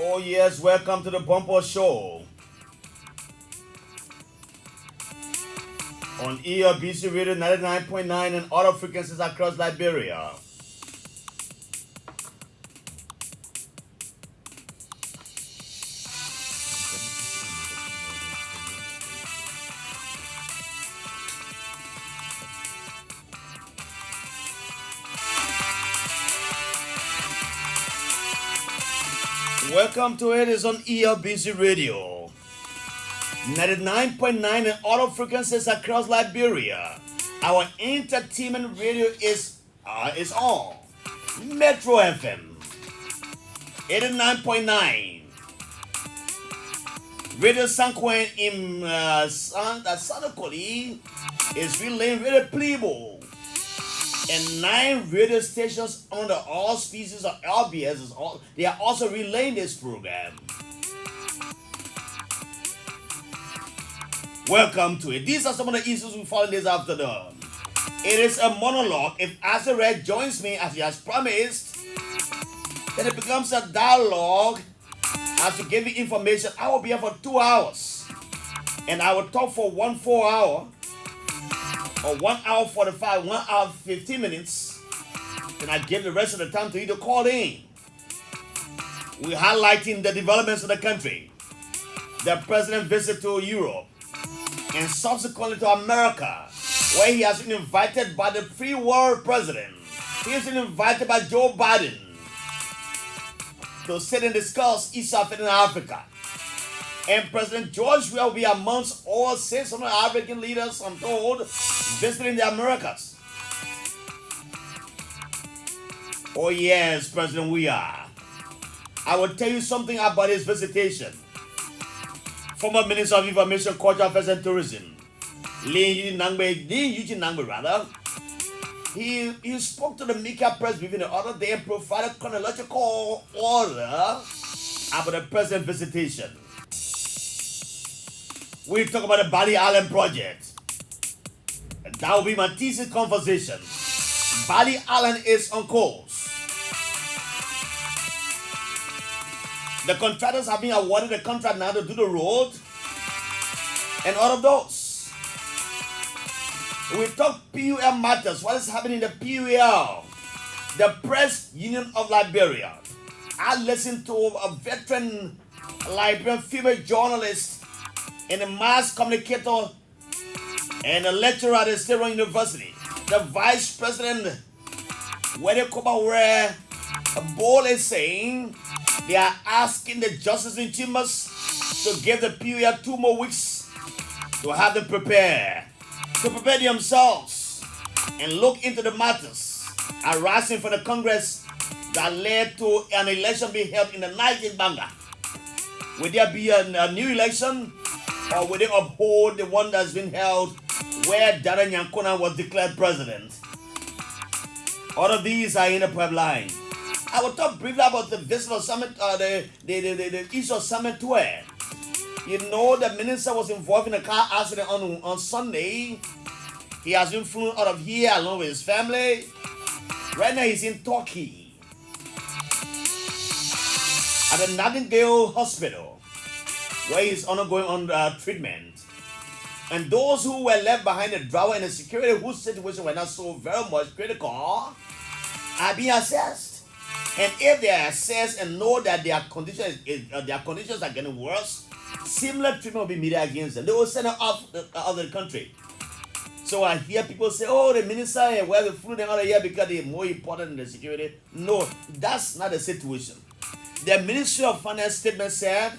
Oh yes, welcome to the Bumper Show on ERBC Radio 99.9 and other frequencies across Liberia. Welcome to it is on ERBC Radio 99.9 and other frequencies across Liberia. Our entertainment radio is on Metro FM 89.9, Radio Sanquin in Sanakoli is relaying Radio Plibo, and 9 radio stations under all species of LBS they are also relaying this program. Welcome to it. These are some of the issues we follow this afternoon. It is a monologue. If Azareth joins me as he has promised, then it becomes a dialogue. As to give you information, I will be here for 2 hours, and I will talk for 1 4 hour. Or 1 hour 45, 1 hour 15 minutes. Then I give the rest of the time to you to call in. We're highlighting the developments of the country. The president visit to Europe and subsequently to America, where he has been invited by the free world president. He has been invited by Joe Biden to sit and discuss East African Africa. And President George will be amongst all 600 African leaders, I'm told, visiting the Americas. Oh yes, President, we are. I will tell you something about his visitation. Former Minister of Information, Culture Affairs and Tourism, Lin Eugene Nangbe, he spoke to the Mika press briefing the other day and provided chronological order about the president's visitation. We talk about the Bali Island project. That will be my thesis conversation. Bali Island is on course. The contractors have been awarded the contract now to do the road and all of those. We talk PUL matters. What is happening in the PUL? The Press Union of Liberia. I listened to a veteran Liberian female journalist and a mass communicator and a lecturer at the State University. The vice president, where Bol is saying they are asking the justice in chambers to give the PUL 2 more weeks to have them prepare themselves and look into the matters arising from the Congress that led to an election being held in the night in Banga. Will there be a new election? Or will they uphold the one that's been held where Darren Yankuna was declared president? All of these are in the pipeline. I will talk briefly about the visitor summit, the issue summit tour. You know, the minister was involved in a car accident on Sunday. He has been flown out of here along with his family. Right now he's in Turkey at the Nightingale Hospital, where he's undergoing treatment. And those who were left behind, the driver and the security whose situation were not so very much critical, are being assessed. And if they are assessed and know that their conditions are getting worse, similar treatment will be meted against them. They will send them off the country. So I hear people say, oh, the minister, well, we flew them out of here because they're more important than the security. No, that's not the situation. The Ministry of Finance statement said,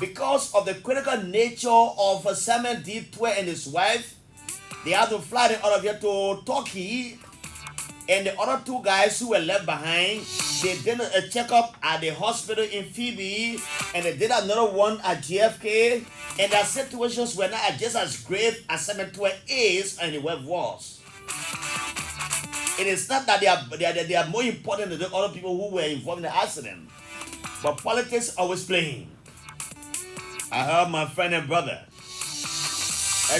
because of the critical nature of Samuel D. Twe and his wife, they had to fly them out of here to Turkey. And the other 2 guys who were left behind, they did a checkup at the hospital in Phoebe, and they did another one at JFK, and their situations were not just as grave as Samuel Twe is and the wife was. It is not that they are more important than the other people who were involved in the accident, but politics always playing. I heard my friend and brother,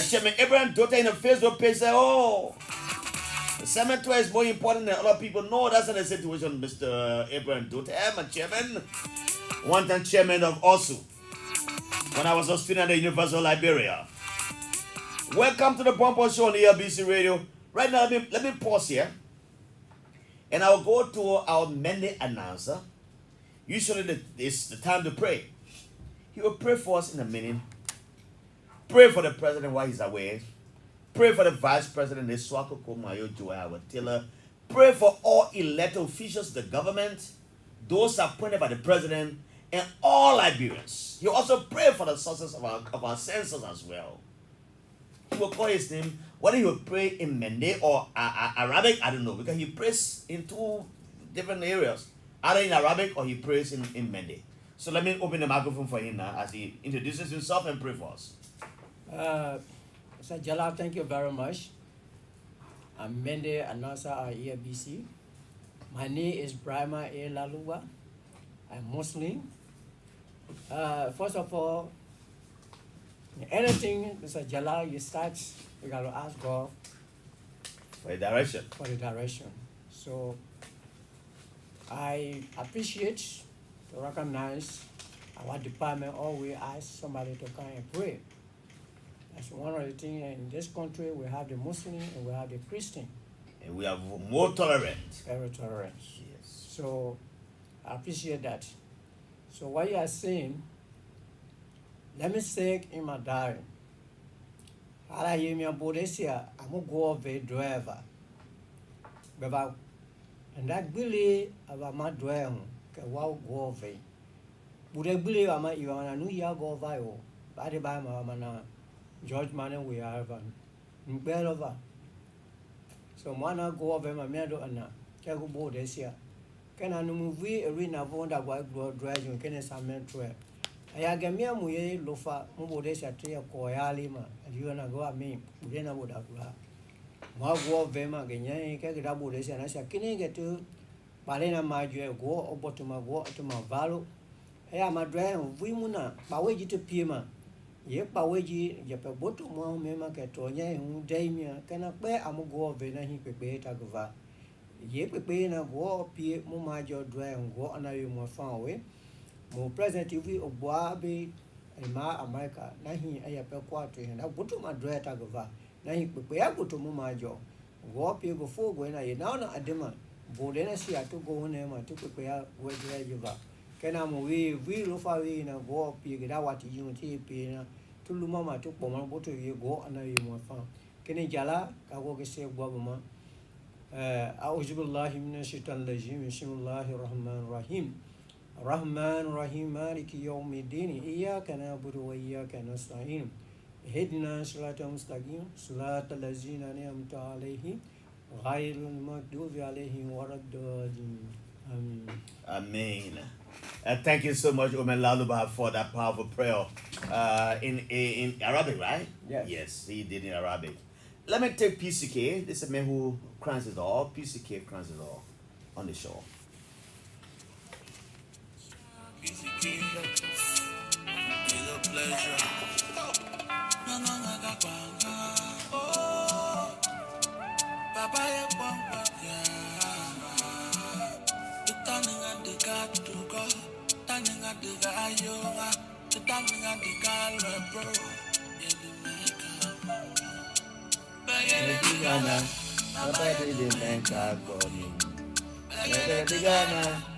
Chairman Abraham Dota, in the Facebook page say, oh, the cemetery is more important than other people. No, that's not the situation, Mr. Abraham Dota, my chairman. one time chairman of OSU, when I was a student at the University of Liberia. Welcome to the Pompo Show on ELBC Radio. Right now, let me pause here, and I'll go to our Monday announcer. Usually, it's the time to pray. He will pray for us in a minute. Pray for the president while he's away. Pray for the vice president, Swako Komayo Joao Taylor. Pray for all elected officials, the government, those appointed by the president, and all Liberians. He also pray for the sources of our census as well. He will call his name. Whether he will pray in Mende or Arabic, I don't know, because he prays in two different areas, either in Arabic or he prays in Mende. So let me open the microphone for him now as he introduces himself and pray for us. So Jallah, thank you very much. I'm Mende, announcer at ELBC. My name is Brahma A. Laluwa. I'm Muslim. First of all, anything, Mr. Jallah, you start, you got to ask God For the direction. for the direction. So I appreciate to recognize our department always ask somebody to come and pray. That's one of the things in this country. We have the Muslim and we have the Christian. And we are more tolerant. Very tolerant. Yes. So I appreciate that. So what you are saying, let me say it in my diary. I hear me about this year, I'm going to go over a driver. But and that really about my driver, can walk go over. Would I believe I'm a new year go over? By the by, my George Manning, we have an over. So, Mana go over my meadow and can go board this year. Can I move arena of that white blood driving? Can I summon to it? I get me a muye lofa, Mubodesha tree of Koyalima, and you and I go at me, then I would have laughed. My war vema, Ganya, can get up with this, and I said, can I get to Balena Majo, go over to my walk to my value? I am a drive of Wimuna, Bawaji to Pima. Yep, Bawaji, Yapaboto, Mama Catonia, who Damia, cannot bear a go of Vena, he prepared Agova. Yep, preparing a war, P. Mumajo drive and go on a more far away. More present TV of Boabe and Ma America, Nahi Ayapel Quatri, and I put to my dread Agova. Nahi prepare go to Mumajo. War people before when I now a demand. Bodena see I took go on him and to prepare where you are. Can I move we look away in a war pig that what you pay to Lumama took Poma to you go and I more fun. Can I Jala? I walk a safe Bobama. Auzubillahi minash shaitanir rajim. Bismillahir rahmanir rahim. Rahman Rahim Maliki Yawmiddin. Iyyaka na'budu wa iyyaka nasta'in. Ihdina siratal mustaqim. Siratal ladzina an'amta 'alaihim ghayril maghdubi 'alaihim waladdallin. Amen. Amen. Thank you so much, Omen Laluba, for that powerful prayer in Arabic, right? Yes. Yes, he did in Arabic. Let me take PCK. This is a man who crowns it all. PCK crowns it all on the show. It's a pleasure. Baba did make up for me.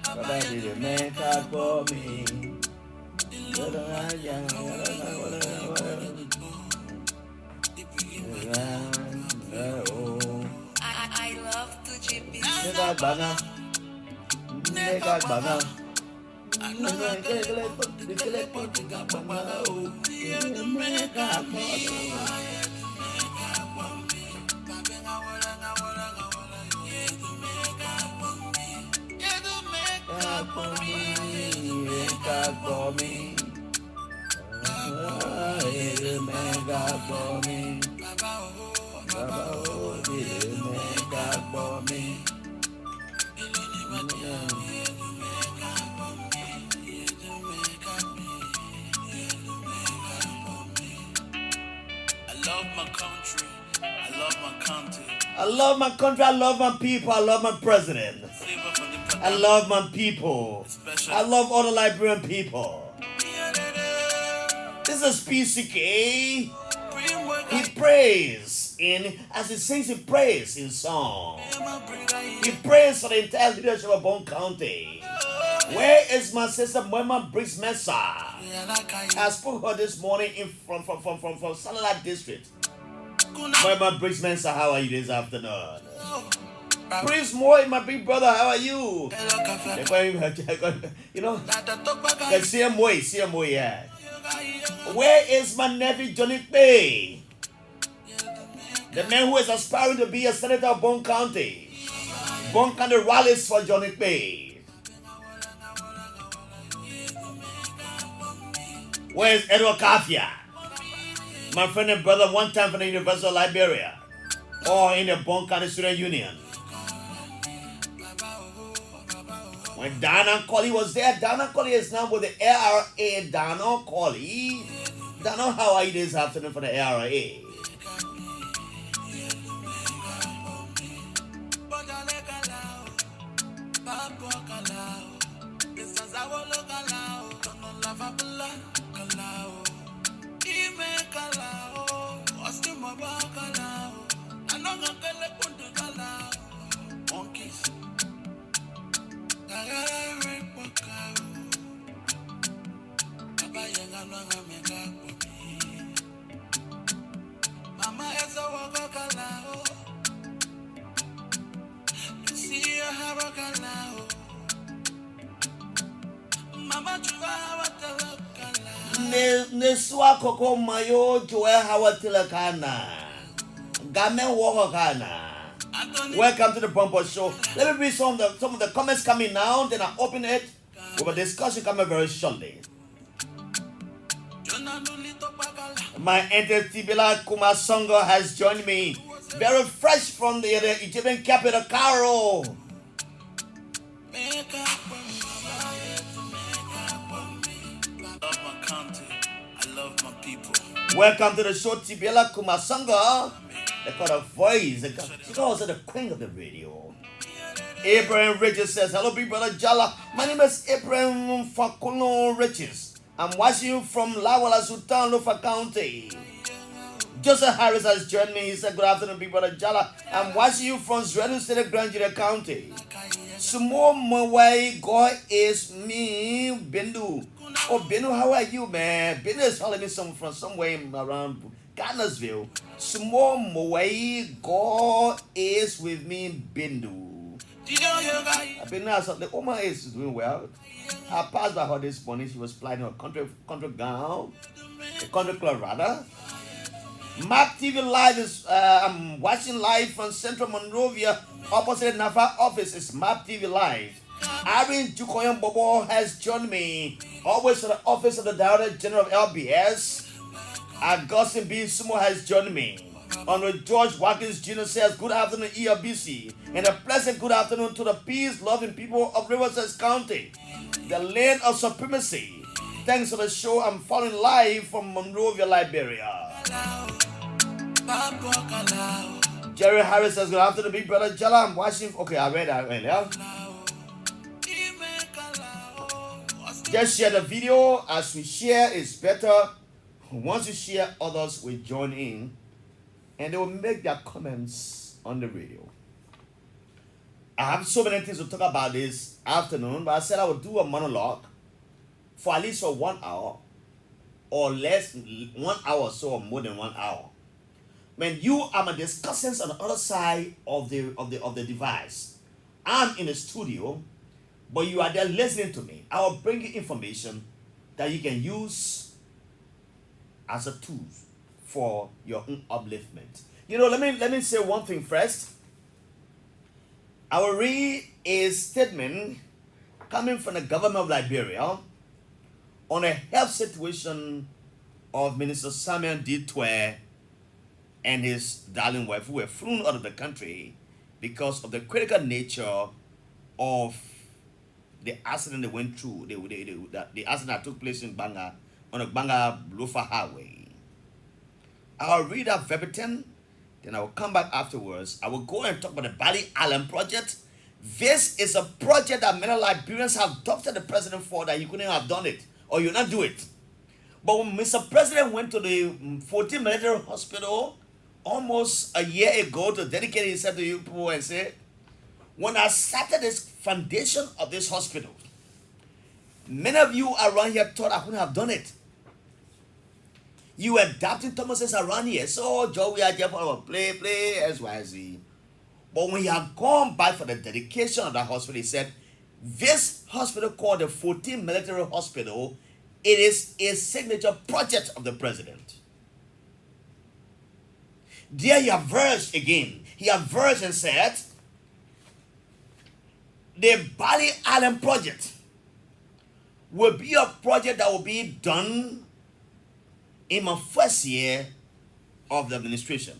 Baba did make up for me. I love to GP. I love my country. I love my country, I love my people, I love my president. Flavor for the I love my people. I love all the Liberian people. This is PCK. He prays as he sings, he prays in song. He prays for the entire leadership of Bon County. Where is my sister Moema Briggs Mesa? I spoke to her this morning from Salala District. Moema Briggs Mesa, how are you this afternoon? Prince Moy, my big brother, how are you? You know, CM, yeah. Where is my nephew Johnny Bay? The man who is aspiring to be a senator of Bon County. Bon County rallies for Johnny Bay. Where is Edward Kafia? My friend and brother, one time from the University of Liberia, or in the Bon County Student Union. When Dana Colley was there, Dana Colley is now with the ARA. Dana Colley. Dana, how are you this afternoon for the ARA? Neswa koko mayo joe hawatilakana. Game wakakana. Welcome to the Bumper Show. Let me read some of the comments coming now, then I open it with a discussion coming very shortly. My entity Tibila Kumasongo has joined me. Very fresh from the Egyptian capital, Cairo. Welcome to the show, Tibila Kumasongo. They got a voice. She calls her the queen of the radio. Abraham Riches says, hello, big brother Jallah. My name is Abraham Fakulo Riches. I'm watching you from Lawala Sultan, Lofa County. Joseph Harris has joined me. He said, good afternoon, big brother Jallah. I'm watching you from Zredu State, Grand Jira County. Sumo Mwai, God is me, Bendu. Oh, Bendu, how are you, man? Bendu is calling me from somewhere around Garnersville. Sumo Mwai, God is with me, Bendu. Bendu, the woman is doing well. I passed by her this morning. She was flying her country gown, a country club rather. Mark TV Live is, I'm watching live from Central Monrovia, opposite Nafa office. It's Mark TV Live. Irene Jukoyan Bobo has joined me, always at the office of the Director General of LBS. Augustine B. Sumo has joined me. Honorable George Watkins Jr. says, good afternoon, ERBC, and a pleasant good afternoon to the peace-loving people of Riverside County, the land of supremacy. Thanks for the show. I'm following live from Monrovia, Liberia. Jerry Harris says, good afternoon, big brother Jallah. I'm watching. Okay, I read that earlier. Just share the video. As we share, it's better. Once you share, others will join in and they will make their comments on the radio. I have so many things to talk about this afternoon, but I said I would do a monologue for at least for 1 hour or less, 1 hour or so, or more than 1 hour. When you are my discussants on the other side of the device, I'm in the studio, but you are there listening to me. I will bring you information that you can use as a tool for your own upliftment. You know, let me say one thing first. I will read a statement coming from the government of Liberia on a health situation of Minister Samuel Ditwe and his darling wife, who were flown out of the country because of the critical nature of the accident they went through, the accident that took place in Banga, on the Banga Lofa Highway. I'll read that verbatim, then I will come back afterwards. I will go and talk about the Bali Island project, This is a project that many Liberians have adopted the president for, that you couldn't have done it or you not do it. But when Mr. President went to the 14 military hospital almost a year ago to dedicate himself to you people and say, when I started this foundation of this hospital, many of you around here thought I couldn't have done it. You were doubting Thomas's around here. So, Joe, we are just for play, XYZ. But when he had gone back for the dedication of that hospital, he said, this hospital called the 14 Military Hospital, it is a signature project of the president. There he averred again. He averred and said, the Bali Island project will be a project that will be done in my first year of the administration.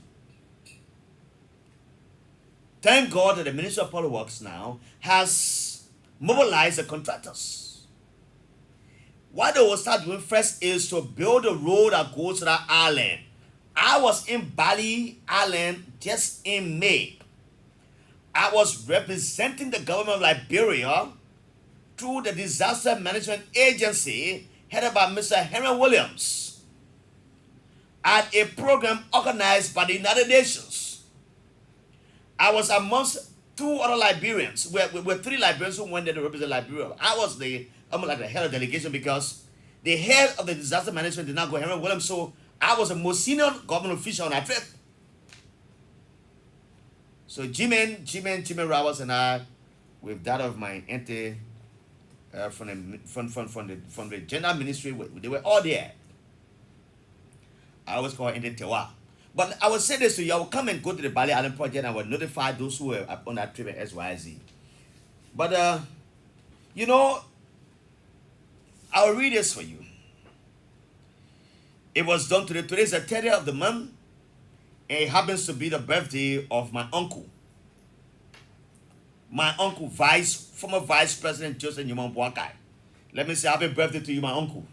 Thank God that the Ministry of Public Works now has mobilized the contractors. What they will start doing first is to build a road that goes to that island. I was in Bali Island just in May. I was representing the government of Liberia through the Disaster Management Agency headed by Mr. Henry Williams at a program organized by the United Nations. I was amongst two other Liberians. We were three Liberians who went there to represent Liberia. I was almost like the head of the delegation because the head of the disaster management did not go, Henry Williams, so I was the most senior government official on that trip. So Jimmy Roberts and I, with that of my auntie from the gender ministry, they were all there. I always call her Auntie Tewa. But I will say this to you, I will come and go to the Bali Island project and I will notify those who were on that trip at XYZ. But, you know, I will read this for you. It was done today. Today is the 30th of the month. And it happens to be the birthday of my uncle. My uncle, former Vice President Joseph Newman Boakai. Let me say happy birthday to you, my uncle.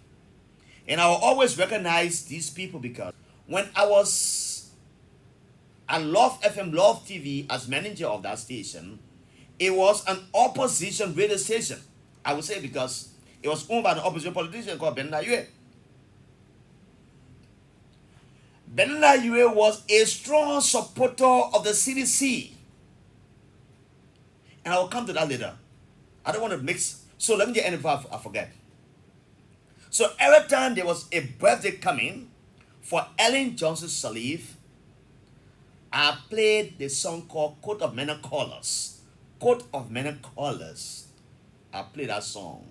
And I will always recognize these people because when I was at Love FM, Love TV as manager of that station, it was an opposition radio station. I would say because it was owned by an opposition politician called Ben Nayue. Ben Nayue was a strong supporter of the CDC. And I will come to that later. I don't want to mix. So let me get anything I forget. So every time there was a birthday coming for Ellen Johnson Sirleaf, I played the song called Coat of Many Colors. Coat of Many Colors. I played that song.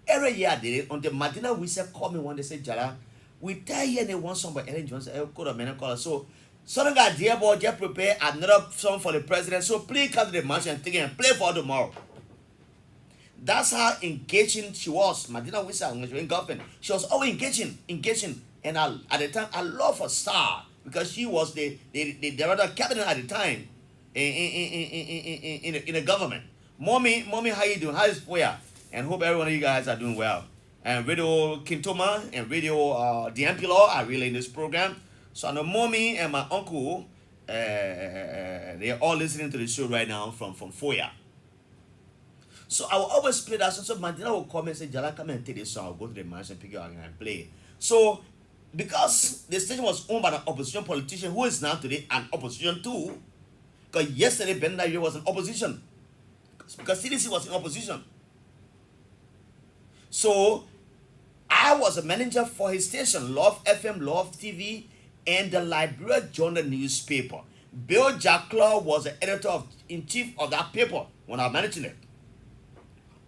Every year I did it until Martina Wisse called me one day and said, Jallah, we tell you they want song by Ellen Johnson, Coat of Many Colors. So suddenly got dear boy, just prepare another song for the president. So please come to the mansion and take it and play for tomorrow. That's how engaging she was. Martina Wisse, when she was in government, she was always engaging. And at the time, I love her star because she was the director cabinet at the time in the government. Mommy, how you doing? How is Foya? And hope every one of you guys are doing well. And Radio Kintoma and Radio Diampilo are really in this program. So I know Mommy and my uncle, they're all listening to the show right now from Foya. So I will always play that song. So Martina will come and say, Jallah, come and take this song. I'll go to the mansion, pick it up and play. So because the station was owned by an opposition politician who is now today an opposition too, because yesterday Ben Nayue was in opposition, because CDC was in opposition. So I was a manager for his station, Love FM, Love TV, and the Liberia Journal newspaper. Bill Jackler was the editor-in-chief of that paper when I was managing it.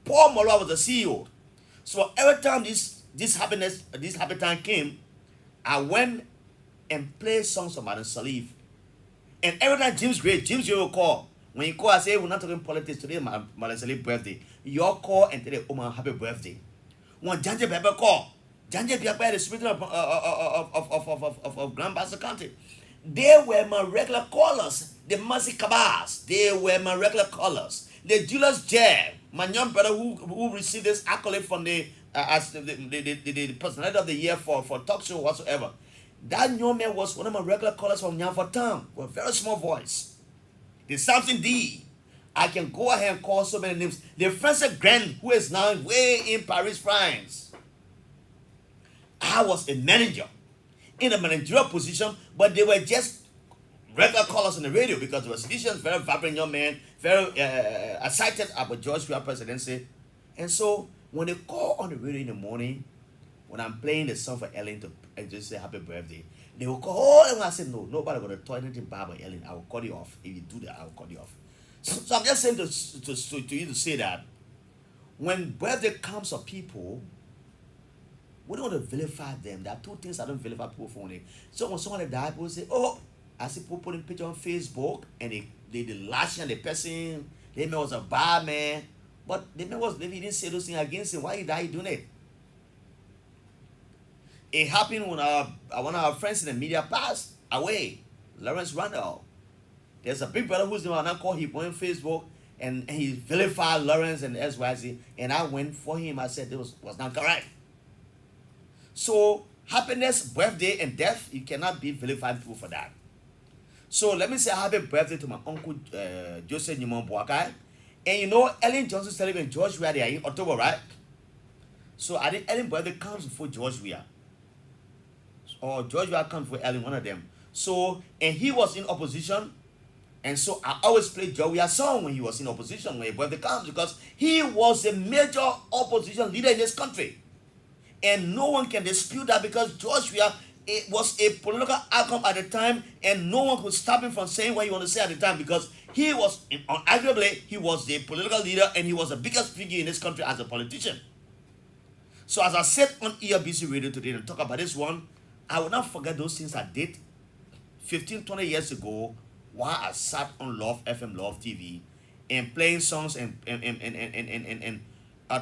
Paul Mola was the CEO. So every time this happy time came, I went and played songs of Madam Sirleaf. And every time James Gray will call. When you call, I say, we're not talking politics today, Madam Sirleaf's birthday. You call and tell them, oh, happy birthday. When Janje Bebe call, Janje Bebe, the spirit of Grand Bassa County, they were my regular callers. The Mercy Cabas, they were my regular callers. The Julius Jeb, my young brother who received this accolade from the personality of the year for talk show whatsoever. That young man was one of my regular callers from Nyamfa Town with a very small voice. The Samson D, I can go ahead and call so many names. The Francis Grant, who is now way in Paris, France. I was a manager in a managerial position, but they were just regular callers on the radio because the Silesians, very vibrant young man, very excited about George Weah presidency. And so when they call on the radio in the morning, when I'm playing the song for Ellen to just say happy birthday, they will call, oh, and I said, no, nobody going to talk anything bad about Ellen. I will cut you off. If you do that, I will cut you off. So I'm just saying to you to say that when birthday comes of people, we don't want to vilify them. There are two things I don't vilify people for. So when someone dies, people say, oh, I see people putting picture on Facebook and they lashing the person. They man was a bad man. But the man was living, he didn't say those things against him. Why he died doing it? It happened when one of our friends in the media passed away, Lawrence Randall. There's a big brother who's the one I call him on Facebook and he vilified Lawrence and SYZ. And I went for him. I said it was not correct. So happiness, birthday, and death, you cannot be vilifying people for that. So let me say happy birthday to my uncle Joseph Newman Boakai. And you know, Ellen Johnson celebrating George Weah, they are in October, right? So I think Ellen birthday comes before George Weah. Or George Weah comes before Ellen, one of them. So, and he was in opposition. And so I always play George Weah's song when he was in opposition, when his birthday comes, because he was a major opposition leader in this country. And no one can dispute that because George Weah, it was a political outcome at the time, and no one could stop him from saying what he wanted to say at the time because he was, arguably, he was the political leader and he was the biggest figure in this country as a politician. So as I said on ERBC radio today and talk about this one, I will not forget those things I did 15, 20 years ago while I sat on Love FM, Love TV, and playing songs and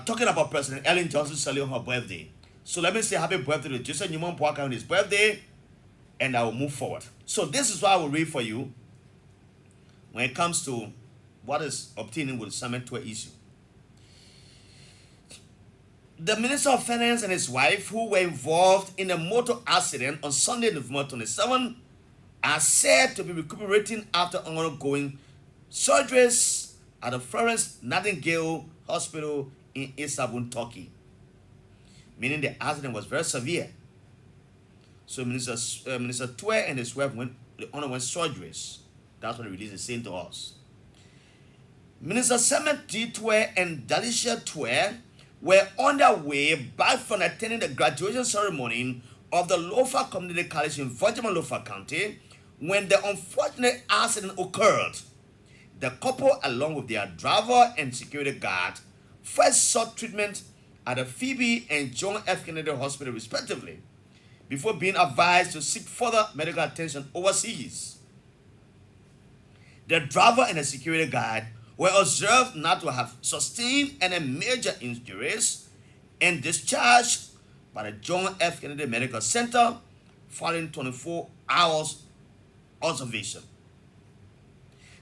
talking about President Ellen Johnson celebrating her birthday. So let me say happy birthday to Joseph Newman Boakai on his birthday, and I will move forward. So this is what I will read for you when it comes to what is obtaining with the Summit Tour issue. The Minister of Finance and his wife, who were involved in a motor accident on Sunday, November 27, are said to be recuperating after undergoing surgeries at the Florence Nightingale Hospital in Istanbul, Turkey. Meaning the accident was very severe. So Minister Tue and his wife underwent surgeries. That's what the release is saying to us. Minister Samuel T. Tue and Dalicia Tue were on their way back from attending the graduation ceremony of the Lofa Community College in Virginia, Lofa County, when the unfortunate accident occurred. The couple, along with their driver and security guard, first sought treatment at the Phoebe and John F. Kennedy Hospital, respectively, before being advised to seek further medical attention overseas. The driver and the security guard were observed not to have sustained any major injuries and discharged by the John F. Kennedy Medical Center following 24 hours observation.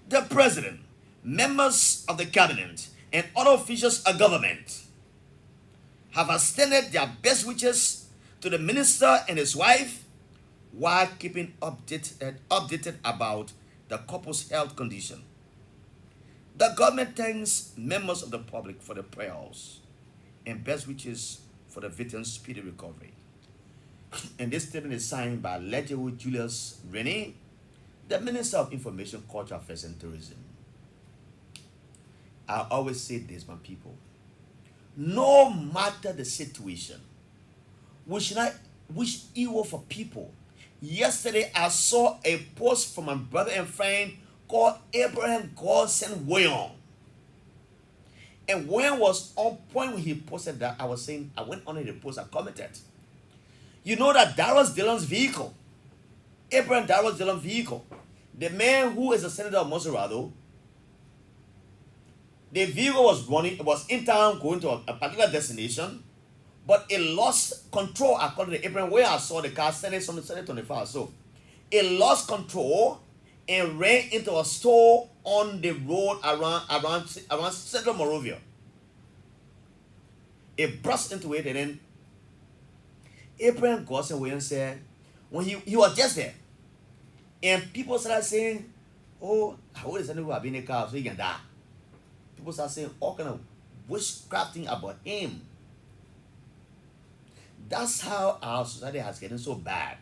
The President, members of the cabinet, and other officials of government have extended their best wishes to the minister and his wife while keeping updated about the couple's health condition. The government thanks members of the public for the prayers and best wishes for the victims' speedy recovery. And this statement is signed by Legislator Julius Rennie, the Minister of Information, Culture Affairs and Tourism. I always say this, my people. No matter the situation, we should not wish evil for people. Yesterday, I saw a post from my brother and friend called Abraham Godson William. And William was on point when he posted that. I was saying, I went on the post, I commented. You know that Darius Dillon's vehicle, Abraham Darius Dillon's vehicle, the man who is a senator of Monserrado, the vehicle was running, it was in town going to a particular destination, but it lost control according to Abraham, where I saw the car standing on the 25. So it lost control and ran into a store on the road around Central Morovia. It burst into it, and then Abraham Godson Williams said, when he was just there, and people started saying, oh, how is anyone being in a car so he can die? people start saying all kind of witchcraft thing about him. That's how our society has gotten so bad.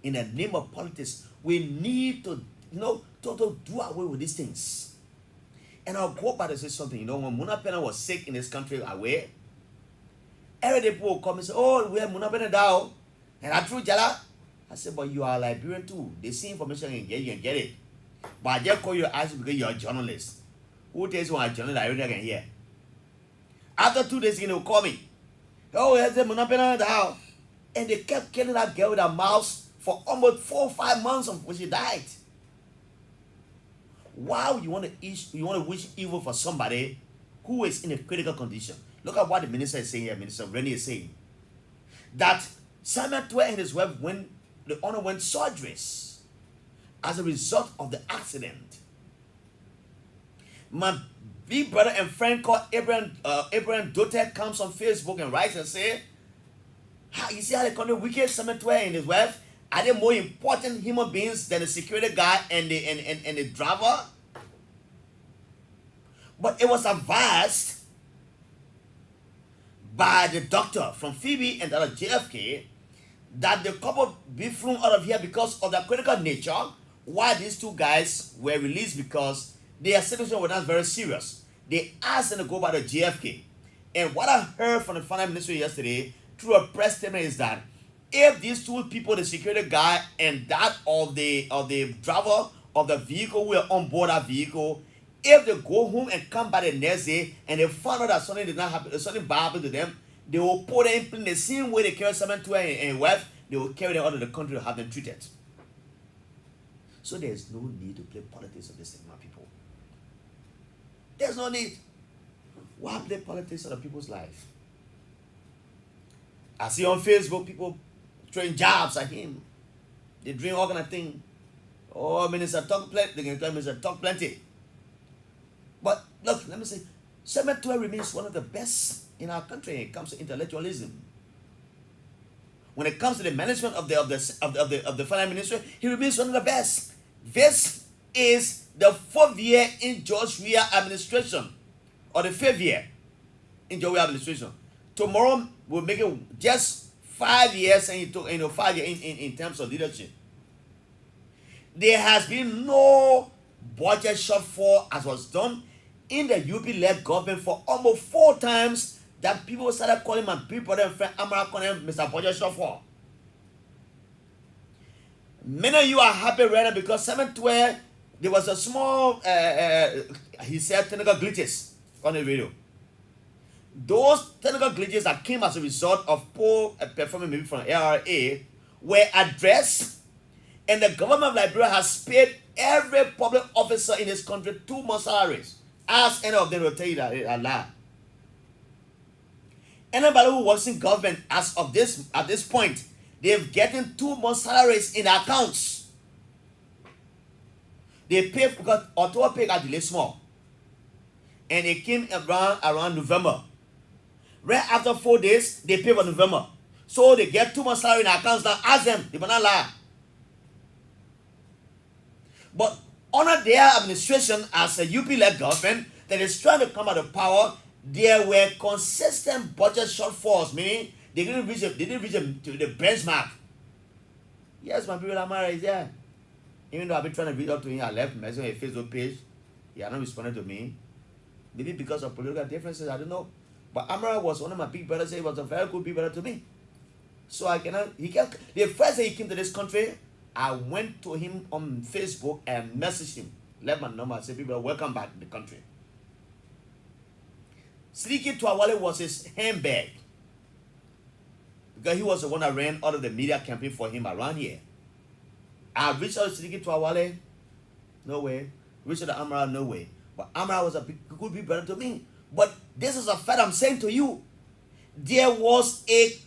In the name of politics, we need to, to do away with these things. And I'll go back to say something. When Muna Pena was sick in this country away, every day people will come and say, oh, we have Muna Pena down. And I threw Jallah. I said, but you are a Liberian too. They see information and you can get it. But I just call you ask because you're a journalist. Who tells you I'm a journalist? I really can hear. After 2 days, they will call me. Oh, yes, the Muna Pena down. And they kept killing that girl with a mouse for almost 4 or 5 months of when she died. Why you want to wish evil for somebody who is in a critical condition? Look at what the minister is saying here. Minister Rennie is saying that Simon Twe and his wife underwent surgeries as a result of the accident. My big brother and friend called Abraham Dote comes on Facebook and writes and say, you see how they call the wicked Simon Twe and his wife? Are they more important human beings than the security guard and the driver? But it was advised by the doctor from Phoebe and the other JFK that the couple be flown out of here because of the critical nature, while these two guys were released because their situation was not very serious. They asked them to go by the JFK. And what I heard from the finance minister yesterday through a press statement is that if these two people, the security guy and that of the driver of the vehicle who were on board that vehicle, if they go home and come back the next day and they find out that something did not happen, something bad happened to them, they will put them in the same way they carry someone to and wife, they will carry them out of the country to have them treated. So there is no need to play politics of this thing, my people. There's no need. Why play politics on the people's life? I see on Facebook people throwing jabs at him. They drink all kind of thing. Oh, minister talk plenty. They can tell minister talk plenty. But look, let me say, Simon Twe remains one of the best in our country when it comes to intellectualism. When it comes to the management of the finance ministry, he remains one of the best. This is the 4th year in George Weah administration, or the 5th year in George Weah administration. Tomorrow we'll make it just 5 years, and he took 5 years in terms of leadership. There has been no budget shortfall as was done in the UP-led government for almost 4 times that people started calling my big brother and friend Amara calling him Mr. Budget Shortfall. Many of you are happy right now because Simon Twe, there was a small, he said, technical glitches on the radio. Those technical glitches that came as a result of poor performance maybe from ARA were addressed, and the government of Liberia has paid every public officer in this country 2 months' salaries. Ask any of them will tell you that it's a lie. Anybody who works in government as of this at this point, they've gotten 2 months' salaries in their accounts. They pay because October pay got delayed small, and it came around November. Right after 4 days, they pay for November. So they get 2 months' salary in their accounts. Now ask them, they will not lie. But under their administration as a UP-led government that is trying to come out of power, there were consistent budget shortfalls, meaning they didn't reach the benchmark. Yes, my people, Amara is there. Even though I've been trying to reach out to him, I left message on a Facebook page. He had not responded to me. Maybe because of political differences, I don't know. But Amara was one of my big brothers. He was a very good big brother to me. So the first day he came to this country, I went to him on Facebook and messaged him, left my number, I said, people, welcome back to the country. Sidiki Tuawale was his handbag, because he was the one that ran all of the media campaign for him around here. I reached out to Sidiki Tuawale, no way. Reached out to Amara, no way. But Amara was a good big brother to me. But this is a fact I'm saying to you. There was a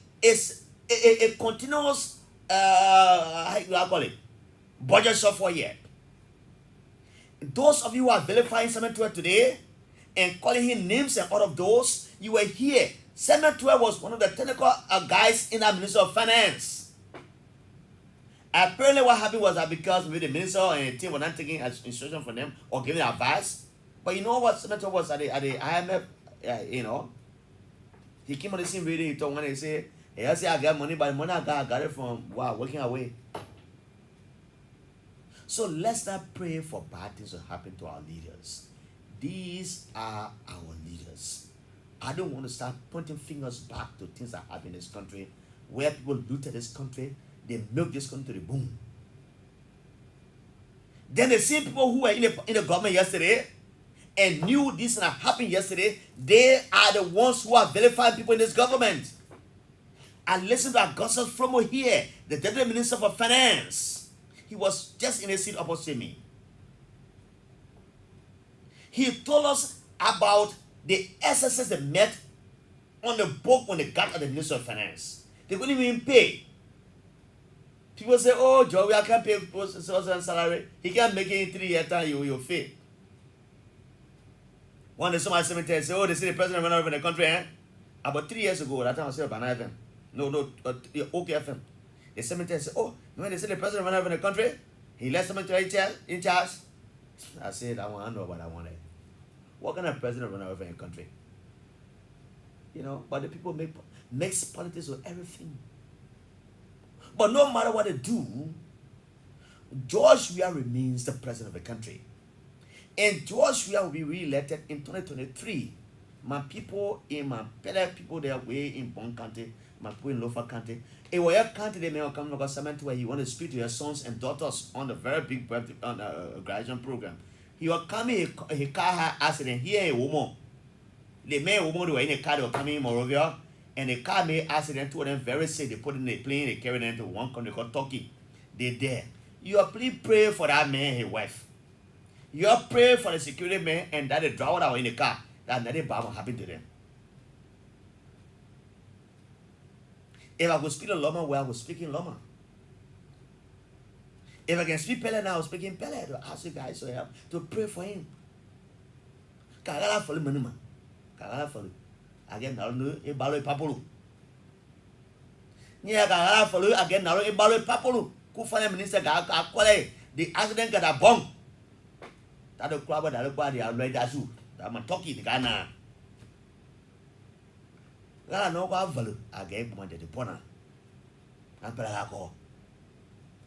continuous how do I call it? Budget shortfall here. Those of you who are vilifying Simon Twe today and calling him names and all of those, you were here. Simon Twe was one of the technical guys in the Ministry of Finance. Apparently what happened was that because maybe the minister and the team were not taking instruction from them or giving advice, But you know what Senator was at the IMF, you know, he came on the same video, he told when he said, hey, I say I got money, but money I got it from, wow, working away. So let's not pray for bad things to happen to our leaders. These are our leaders. I don't want to start pointing fingers back to things that happen in this country, where people looted this country, they milked this country to the bone. Then the same people who were in the government yesterday and knew this and happened yesterday, they are the ones who are vilifying people in this government. I listened to Augustus Fromo here, the Deputy Minister for Finance. He was just in a seat opposite me. He told us about the SSS they met on the boat when they got at the Minister of Finance. They couldn't even pay. People say, oh, Joey, I can't pay salary. He can't make it in 3 years time, you'll fail. One day somebody cemetery say, oh, they say the president went over the country, eh? About 3 years ago, that time I said Banana FM. No, OK FM. The cemetery said, oh, when they say the president went over the country, he left cemetery in charge. I said, I want to know what I wanted. What kind of president went over in the country? You know, but the people mix politics with everything. But no matter what they do, George Weah remains the president of the country. And George Weah will be re-elected in 2023. My people in my better people there way in Bon County, my people in Lofa County. In Waya County, they may come to a summit where you want to speak to your sons and daughters on the very big graduation program. He will come in a car accident here in Womo. The main woman were in a car, they were coming in Morovia. And the car made accident, two of them very sick. They put in a plane, they carried them to one country called Turkey. They there. You are please pray for that man and his wife. You are praying for the security man and that the driver that was in the car. That nothing bad will happen to them. If I could speak in Loma, well, I would speak in Loma. If I can speak Pele now, I will speak in Pele to ask you guys to help, to pray for him. Kagala for the minimum. Kagala for the. Again, now a balo papulu. Near Gala for you again, now a balo papulu. Kufana minister Gakale, the accident got a bomb. That the crowd that the body are ready as you. I'm talking to Ghana. Gala no value again, wanted the pona. I'm Pelagaco.